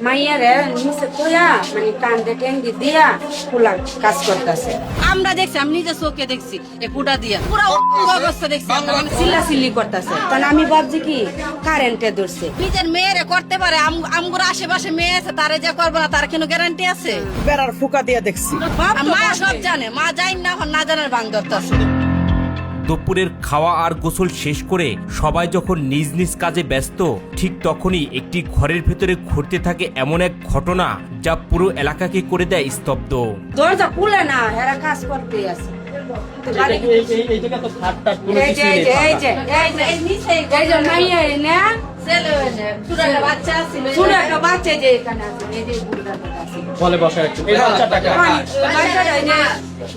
মাইয়ারে নিচে কইয়া মানে কান্দে টেঙ্গি দিয়া ফুলা কাজ করতেছে। আমরা দেখছি, আমি নিজে চোখে দেখছি এই ফুটা দিয়া পুরো অবস্থা দেখছি। চিল্লা চিল্লি করতেছে, কারণ আমি ভাবছি কি কারেন্টে ধরছে। নিজের মেয়েরে করতে পারে, আমগুলো আশেপাশে মেয়ে আছে, তারে যে করবো না তার কোনো গ্যারান্টি আছে? বেড়ার ফুকা দিয়ে দেখছি। মা সব জানে, মা যাই না না জানার ভাঙ ধরতেছে। দুপুরের খাওয়া আর গোসল শেষ করে সবাই যখন নিজ নিজ কাজে ব্যস্ত, ঠিক তখনই একটি ঘরের ভেতরে ঘটতে থাকে এমন এক ঘটনা যা পুরো এলাকাকে করে দেয় স্তব্ধ। দরজা খুলে না, এরা কাজ করতে আছে।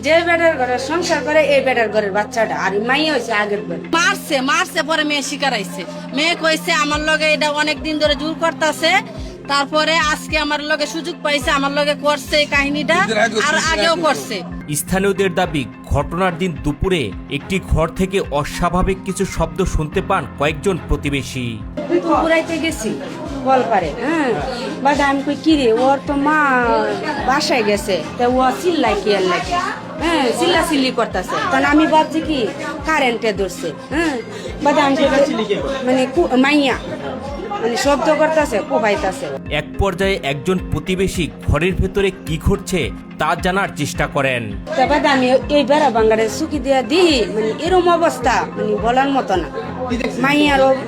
যে বেটার ঘরে সংসার করে এই বেটার ঘরের বাচ্চাটা, আর মাইয়া হয়েছে আগের বের। মারছে পরে মেয়ে শিকার আইছে। মেয়ে কইছে আমার লগে এটা অনেকদিন ধরে জোর করতেছে, তারপরে আজকে আমার লগে সুযোগ পাইছে, আমার লগে করছে এই কাহিনীটা, আর আগেও করছে। স্থানীয়দের দাবি, ঘটনার দিন দুপুরে একটি ঘর থেকে অস্বাভাবিক কিছু শব্দ শুনতে পান কয়েকজন প্রতিবেশী। পুরাইতে গেছি বল পারে, হ্যাঁ বাট আমি কই কিরে ওর তো মা বাসায় গেছে, তা ও চিল্লাই কি আর লাগে, হ্যাঁ চিল্লা চিল্লি করতেছে। কারণ আমি ভাবছি কি কারেন্টে ধরছে, হ্যাঁ বাট আমি মানে মাইয়া মানে শব্দ করতেছে, কোপাইতেছে। এক পর্যায়ে একজন প্রতিবেশী ঘরের ভেতরে কি ঘটছে তা জানার চেষ্টা করেন। তারপর আমি এই বেড়া বাঙ্গারে চুকি দিয়া দিই, মানে এরম অবস্থা মানে বলার মতো না।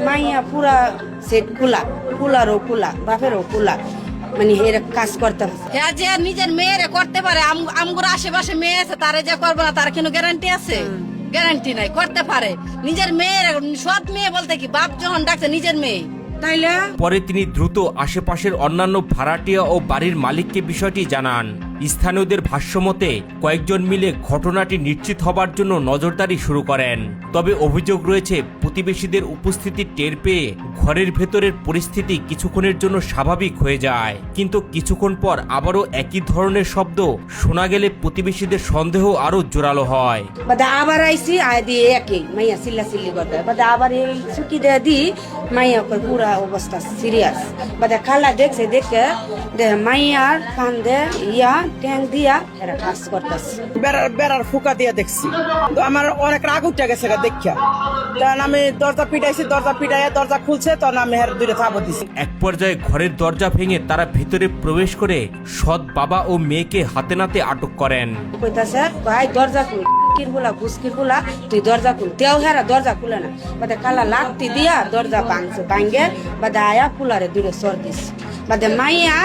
মাইয়া পুরা সেট খোলা, কুলারও খোলা, বাপেরও খোলা, মানে এর কাজ করতে হবে। হ্যাঁ, যে নিজের মেয়েরে করতে পারে, আমগুলো আশেপাশে মেয়ে আছে, তারে যে করবো না তার কোনো গ্যারান্টি আছে? গ্যারান্টি নাই, করতে পারে। নিজের মেয়ের, সৎ মেয়ে বলতে কি বাপ যখন ডাকছে নিজের মেয়ে। তাইলে পরে তিনি দ্রুত আশেপাশের অন্যান্য ভাড়াটিয়া ও বাড়ির মালিককে বিষয়টি জানান। স্থানীয়দের ভাষ্যমতে কয়েকজন মিলে ঘটনাটি নিশ্চিত হবার জন্য নজরদারি শুরু করেন। তবে অভিযোগ রয়েছে, প্রতিবেশীদের উপস্থিতি টের পেয়ে ঘরের ভেতরের পরিস্থিতি কিছুক্ষণের জন্য স্বাভাবিক হয়ে যায়, কিন্তু কিছুক্ষণ পর আবারও একই ধরনের শব্দ শোনা গেলে প্রতিবেশীদের সন্দেহ আরো জোরালো হয়। বাদা আবার আইসি আয় দিয়ে একই মাইয়া চিল্লা চিল্লি করতে, বাদা আবার এই চুকি দিয়ে দি মাইয়া পুরা অবস্থা সিরিয়াস। বাদা খালা দেখছে, দেখে মাইয়ার কান্দে ইয়া ট্যাং দিয়া এরা কাজ করতেছে। বেড়ার ফুকা দিয়ে দেখছি। তো আমার অনেক রাগ উঠে গেছে দেখিয়া, তখন আমি দরজা পিটাইছি, দরজা পিটাইয়া দরজা খুলছে, তখন আমি হের দুইটা থাপড় দিছি। এক পর্যায়ে ঘরের দরজা ভেঙে তারা ভিতরে প্রবেশ করে সৎ বাবা ও মেয়েকে হাতে নাতে আটক করেন। কইতাছে ভাই দরজা খুল, কিরগুলা ঘুসকিরগুলা তুই দরজা খুল, তেও হেরা দরজা খুলে না। বাদে কালা লাঠি দিয়া দরজা ভাঙছে, ভাঙ্গে বাদে আয়া কুলারে দূরে সর দিস। বাদে মাইয়া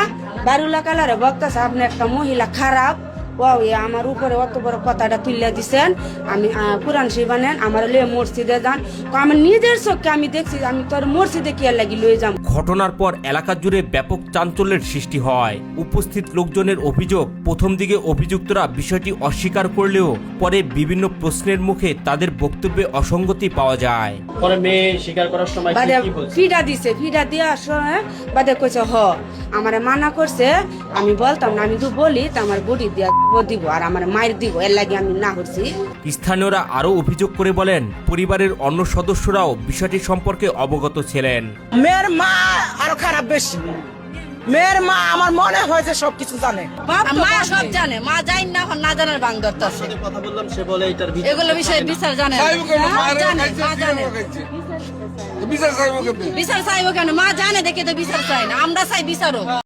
বারুলা কালারে বক্তাছে আপনি একটা মহিলা খারাপ, ও আমার উপরে অত বড় কথাটা তুলে দিচ্ছেন, আমি কোরআন শিবানেন আমার লিয়ে মসজিদে যান। আমার নিজের চোখে আমি দেখছি, আমি তোর মসজিদে কি লাগি লয়ে যাম। ঘটনার পর এলাকা জুড়ে ব্যাপক চাঞ্চল্যের সৃষ্টি হয়। উপস্থিত লোকজনের অভিযোগ, প্রথম দিকে অভিযুক্তরা বিষয়টি অস্বীকার করলেও পরে বিভিন্ন প্রশ্নের মুখে তাদের বক্তব্যে অসঙ্গতি পাওয়া যায়। পরে মেয়ে স্বীকার করার সময় বাদে কি বলছে? ফিডা দিছে, ফিডা দিয়া বাদে কইছে আমারে মানা করছে, আমি বলতাম না, আমি তো বলি তো আমার বডি দিয়া দিব আর আমার মায়ের দিব, এর লাগে আমি না করছি। স্থানীয়রা আরো অভিযোগ করে বলেন, পরিবারের অন্য সদস্যরাও বিষয়টি সম্পর্কে অবগত ছিলেন। মেয়ের মা আরো খারাপ বেশি। মেয়ের মা আমার মনে হয় যে সবকিছু জানে। মা সব জানে, মা যাই না না জানার ভাঙ ধরতেছে। কথা বললাম, সে বলে এটার এগুলো বিষয়ে বিচার জানে, বিচার চাইবো কেন? মা জানে দেখে তো বিচার চাই না, আমরা চাই বিচারও।